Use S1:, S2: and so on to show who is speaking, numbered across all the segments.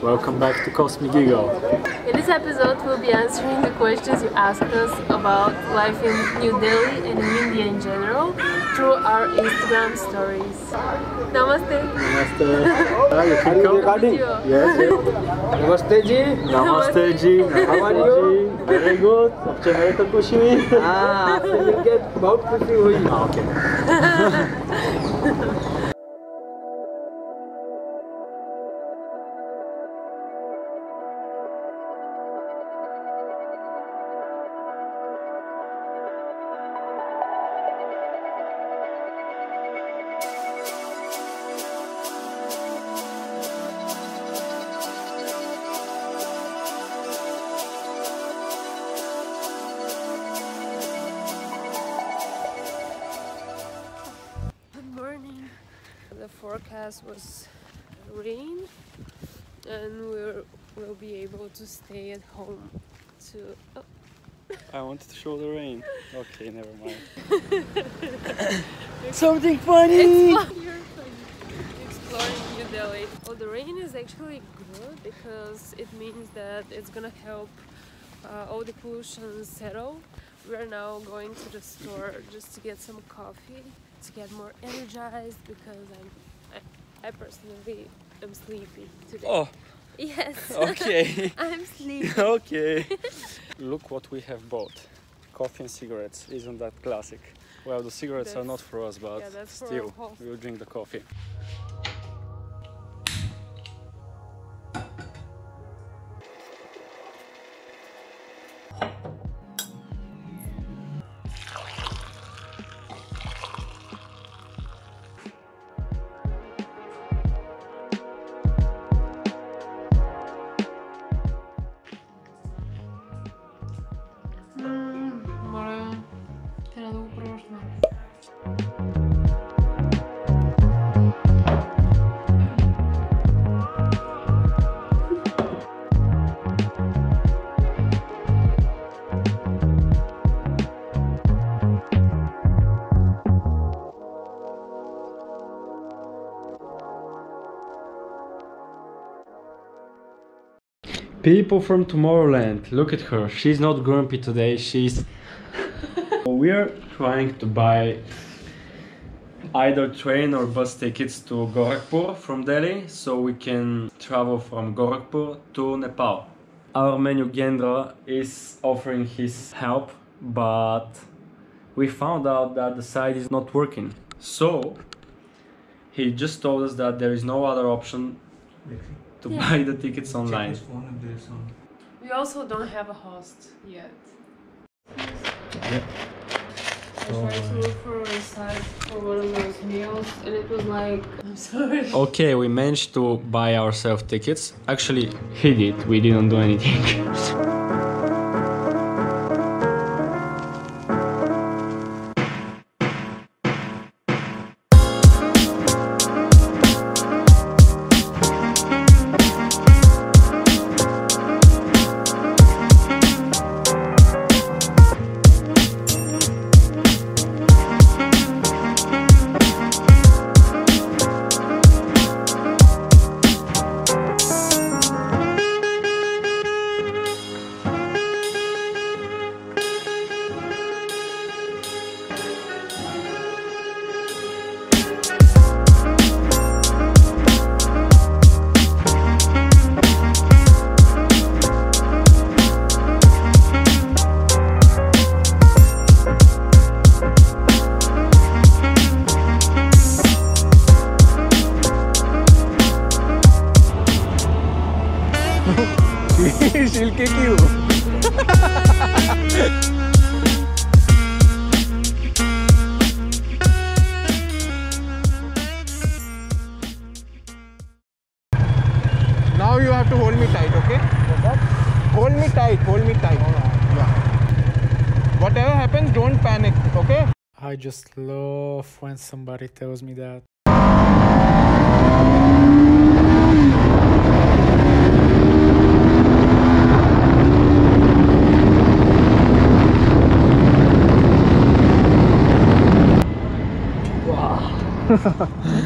S1: Welcome back to Cosmic Giggle.
S2: In this episode, we'll be answering the questions you asked us about life in New Delhi and in India in general through our Instagram stories. Namaste.
S1: Namaste. You can come? Yes.
S3: नमस्ते जी.
S1: Namaste ji.
S3: How are you?
S1: Very good. अब चेहरे तो खुशी हुई.
S3: हाँ, आपसे मिलके बहुत खुशी हुई.
S1: Okay.
S2: The forecast was rain, and we'll be able to stay at home to. Oh.
S1: I wanted to show the rain. Okay, never mind. Something funny!
S2: You're funny. Exploring New Delhi. Well, the rain is actually good because it means that it's gonna help all the pollution settle. We're now going to the store just to get some coffee, to get more energized because I personally am sleepy today.
S1: Oh,
S2: yes.
S1: okay.
S2: I'm sleepy.
S1: Okay. Look what we have bought. Coffee and cigarettes. Isn't that classic? Well, the cigarettes are not for us, but
S2: yeah,
S1: still, we'll drink the coffee. People from Tomorrowland, look at her. She's not grumpy today, she's... We're trying to buy either train or bus tickets to Gorakhpur from Delhi, so we can travel from Gorakhpur to Nepal. Our menu Gendra is offering his help, but we found out that the site is not working. So he just told us that there is no other option to buy the tickets online.
S2: We also don't have a host yet.
S1: Yeah.
S2: I tried to look for a site for one of those meals and it was like, I'm sorry.
S1: Okay, we managed to buy ourselves tickets. Actually, he did. We didn't do anything. She'll kick you.
S3: Now you have to hold me tight, okay? Hold me tight, hold me tight. Yeah. Whatever happens, don't panic, okay?
S4: I just love when somebody tells me that.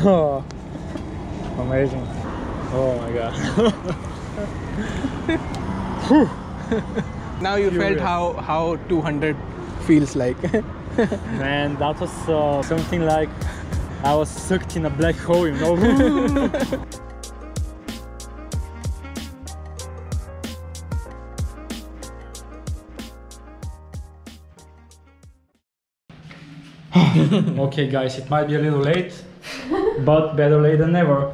S1: Wow.
S4: Amazing.
S1: Oh my god.
S3: Now you felt how 200 feels like.
S4: Man, that was something like I was sucked in a black hole, you know? Okay guys, it might be a little late, but better late than never.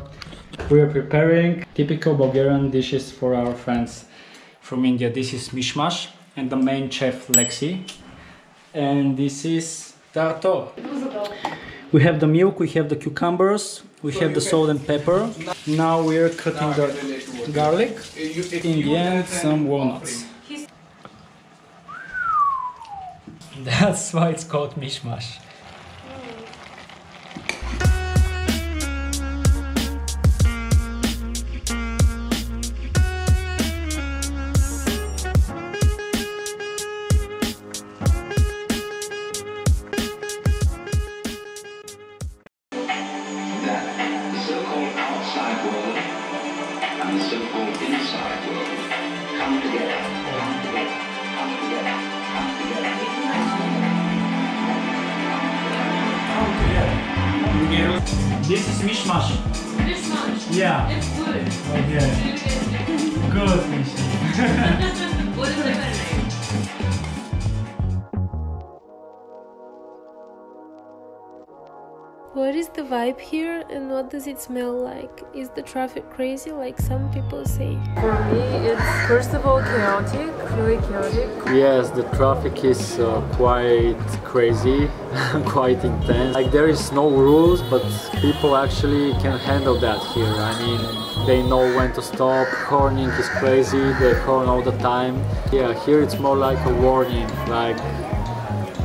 S4: We are preparing typical Bulgarian dishes for our friends from India. This is mishmash and the main chef Lexi. And this is tarto. We have the milk, we have the cucumbers, we have the salt and pepper. Now we are cutting the garlic, in the end some walnuts. That's why it's called mishmash. This is mishmash.
S2: Mishmash.
S4: Yeah.
S2: It's good.
S4: Okay. Good mishmash.
S2: What is the better name? What is the vibe here and what does it smell like? Is the traffic crazy like some people say? For me, it's first of all chaotic, really chaotic.
S4: Yes, the traffic is quite crazy, quite intense. Like there is no rules, but people actually can handle that here. I mean, they know when to stop. Horning is crazy, they horn all the time. Yeah, here it's more like a warning, like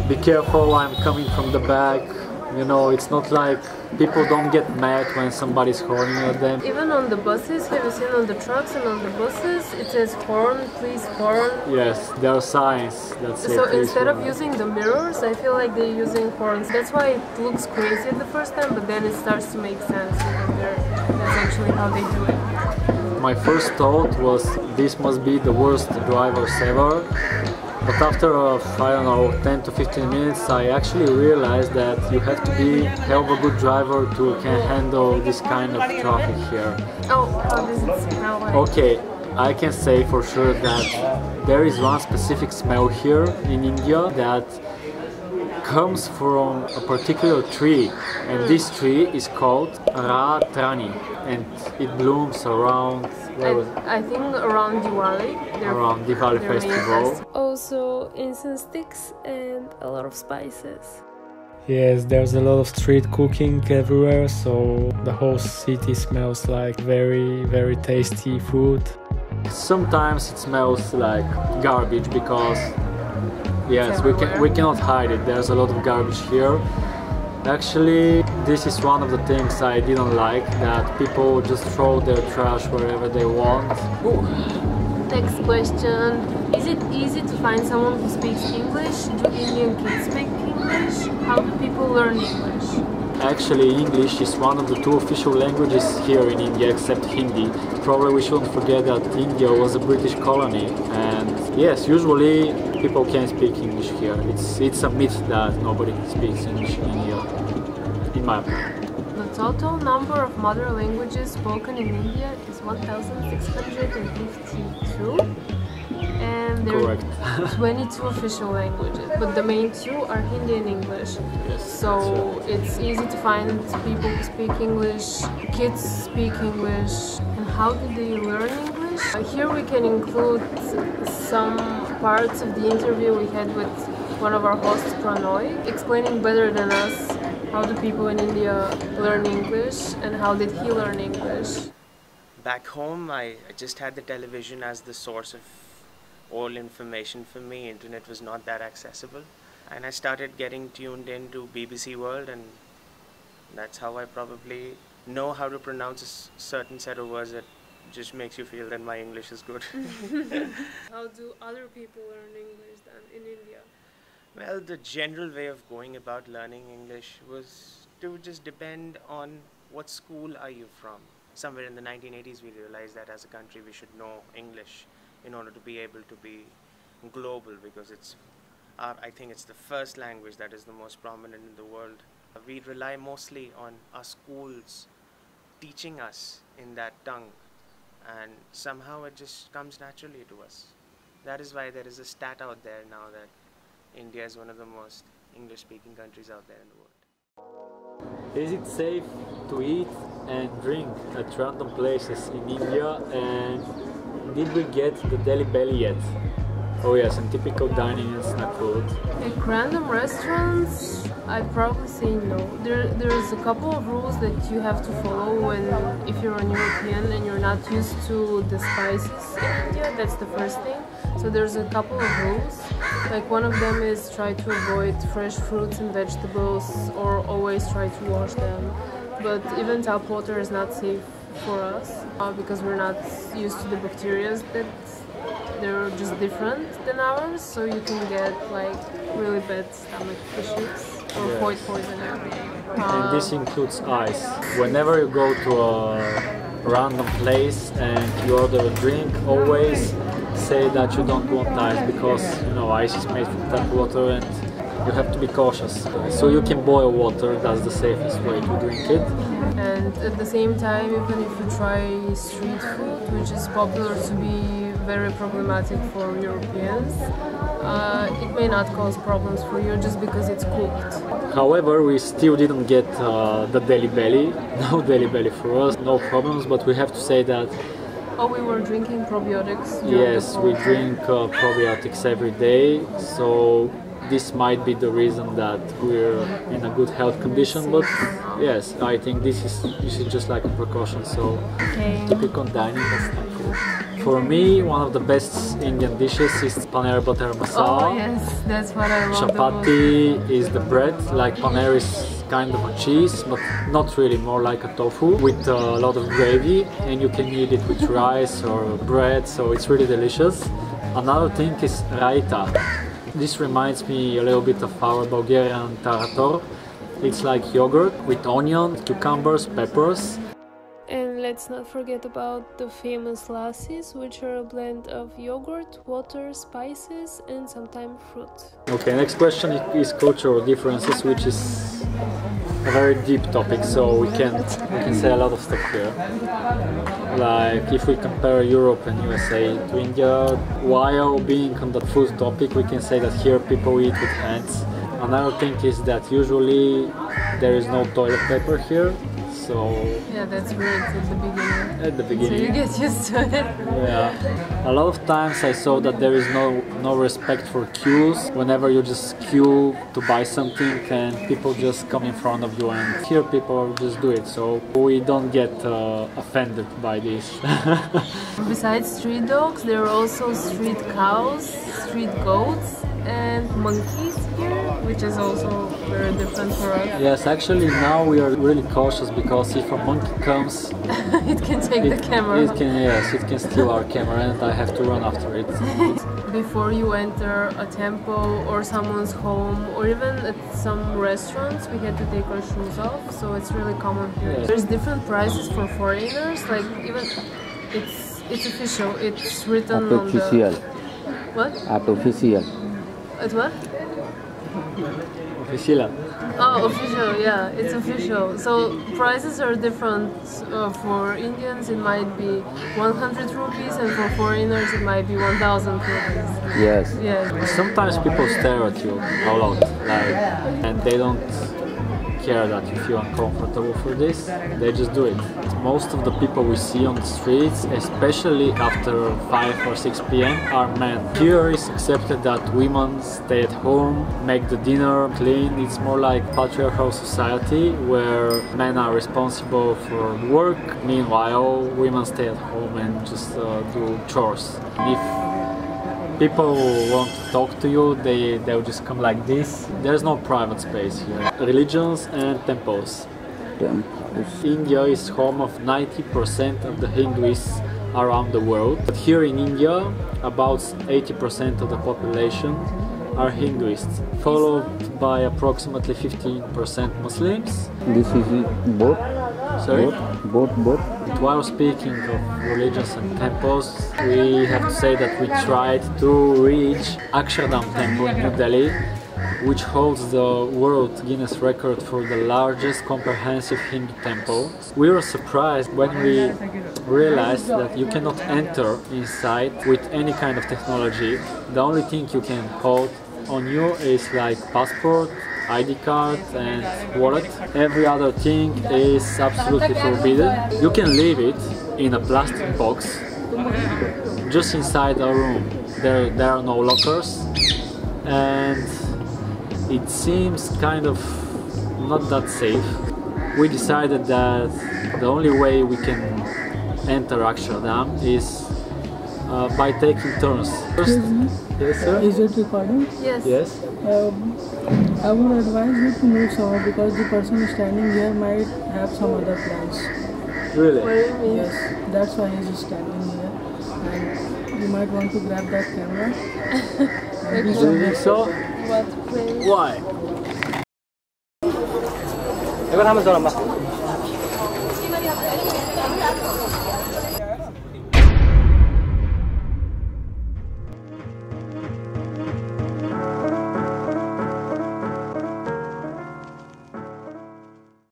S4: be careful, I'm coming from the back. You know, it's not like people don't get mad when somebody's horning at them.
S2: Even on the buses, have you seen on the trucks and on the buses, it says horn, please horn.
S4: Yes, there are signs that say
S2: So
S4: please
S2: instead of
S4: horn.
S2: using the mirrors, I feel like they're using horns. That's why it looks crazy at the first time, but then it starts to make sense. That's actually how they do it.
S4: My first thought was this must be the worst drivers ever. But after, I don't know, 10 to 15 minutes, I actually realized that you have to be a hell of a good driver to can handle this kind of traffic here.
S2: Oh, how does it smell like?
S4: Okay, I can say for sure that there is one specific smell here in India that comes from a particular tree, and this tree is called Ratrani, and it blooms around
S2: I think around Diwali.
S4: Around Diwali festival.
S2: Also incense sticks and a lot of spices.
S4: Yes, there's a lot of street cooking everywhere, so the whole city smells like very, very tasty food. Sometimes it smells like garbage because yes, we cannot hide it. There's a lot of garbage here. Actually, this is one of the things I didn't like, that people just throw their trash wherever they want.
S2: Ooh. Next question. Is it easy to find someone who speaks English? Do Indian kids speak English? How do people learn English?
S4: Actually, English is one of the two official languages here in India, except Hindi. Probably we shouldn't forget that India was a British colony, and yes, usually people can speak English here. It's a myth that nobody speaks English in here, in my opinion.
S2: The total number of mother languages spoken in India is 1,652, and there
S4: Correct.
S2: are 22 official languages, but the main two are Hindi and English.
S4: Yes,
S2: So it's easy to find people who speak English, kids speak English, and how do they learn English? Here we can include some parts of the interview we had with one of our hosts, Pranoy, explaining better than us how do people in India learn English and how did he learn English.
S5: Back home, I just had the television as the source of all information for me. Internet was not that accessible. And I started getting tuned into BBC World, and that's how I probably know how to pronounce a certain set of words that just makes you feel that my English is good.
S2: How do other people learn English then in India?
S5: Well, the general way of going about learning English was to just depend on what school are you from. somewhere in the 1980s we realized that as a country we should know English in order to be able to be global, because I think it's the first language that is the most prominent in the world. We rely mostly on our schools teaching us in that tongue, and somehow it just comes naturally to us. That is why there is a stat out there now that India is one of the most English-speaking countries out there in the world.
S4: Is it safe to eat and drink at random places in India, and did we get the Delhi belly yet? Oh yes, and typical dining and snack food.
S2: Like random restaurants, I'd probably say no. There's a couple of rules that you have to follow if you're an European and you're not used to the spices in India. That's the first thing. So there's a couple of rules. Like one of them is try to avoid fresh fruits and vegetables, or always try to wash them. But even tap water is not safe for us because we're not used to the bacteria that they're just different than ours, so you can get like really bad stomach issues or food poisoning.
S4: And this includes ice. Whenever you go to a random place and you order a drink, always say that you don't want ice, because you know ice is made from tap water and you have to be cautious. So you can boil water, that's the safest way to drink it.
S2: And at the same time, even if you try street food, which is popular to be very problematic for Europeans, it may not cause problems for you just because it's cooked.
S4: However, we still didn't get the Delhi belly. No Delhi belly for us, no problems, but we have to say that
S2: Oh, we were drinking probiotics?
S4: Yes, we drink probiotics every day, so this might be the reason that we're in a good health condition, but yes, I think this is just like a precaution, so keep it on dining and snack food. For me, one of the best Indian dishes is paneer butter masala.
S2: Oh yes, that's what I love.
S4: Chapati is the bread, like paneer is kind of a cheese, but not really, more like a tofu with a lot of gravy, and you can eat it with rice or bread, so it's really delicious. Another thing is raita. This reminds me a little bit of our Bulgarian tarator. It's like yogurt with onion, cucumbers, peppers.
S2: And let's not forget about the famous lassis, which are a blend of yogurt, water, spices and sometimes fruit.
S4: Okay, next question is cultural differences, which is a very deep topic, so we can say a lot of stuff here. Like if we compare Europe and USA to India, while being on the food topic, we can say that here people eat with hands. Another thing is that usually there is no toilet paper here. So
S2: yeah, that's great at the beginning.
S4: At the beginning.
S2: So you get used to it.
S4: Yeah. A lot of times I saw that there is no respect for queues. Whenever you just queue to buy something and people just come in front of you, and here people just do it. So we don't get offended by this.
S2: Besides street dogs, there are also street cows, street goats and monkeys here, which is also very different for us.
S4: Yes, actually now we are really cautious, because if a monkey comes,
S2: it can take the camera.
S4: It can steal our camera, and I have to run after it.
S2: Before you enter a temple or someone's home, or even at some restaurants, we had to take our shoes off, so it's really common here.
S4: Yes.
S2: There's different prices for foreigners, like even it's official, it's written on the... What?
S6: Official.
S2: At what?
S4: Official.
S2: Oh, official, yeah, it's official. So prices are different. For Indians it might be 100 rupees, and for foreigners it might be 1,000 rupees.
S6: Yes.
S2: Yeah.
S4: Sometimes people stare at you a lot, and they don't care that you feel uncomfortable for this. They just do it. Most of the people we see on the streets, especially after 5 or 6 p.m, are men. Here it's accepted that women stay at home, make the dinner, clean. It's more like patriarchal society where men are responsible for work. Meanwhile, women stay at home and just do chores. If people want to talk to you, they'll just come like this. There's no private space here. Religions and temples. India is home of 90% of the Hindus around the world. But here in India, about 80% of the population are Hinduists, followed by approximately 15% Muslims.
S6: This is boat.
S4: Sorry?
S3: Both.
S4: While speaking of religions and temples, we have to say that we tried to reach Akshardham Temple in New Delhi, which holds the World Guinness record for the largest comprehensive Hindu temple. We were surprised when we realized that you cannot enter inside with any kind of technology. The only thing you can hold on you is like passport, ID card and wallet. Every other thing is absolutely forbidden. You can leave it in a plastic box just inside a room. There are no lockers, and it seems kind of not that safe. We decided that the only way we can enter Akshardham is by taking turns. First, yes, sir?
S6: Is it recording?
S2: Yes.
S4: Yes.
S6: I would advise you to move somewhere because the person standing here might have some other plans.
S4: Really?
S2: What do you mean?
S6: Yes, that's why he's standing here. And you might want to grab that camera.
S4: Do you think so?
S2: What place?
S4: Why?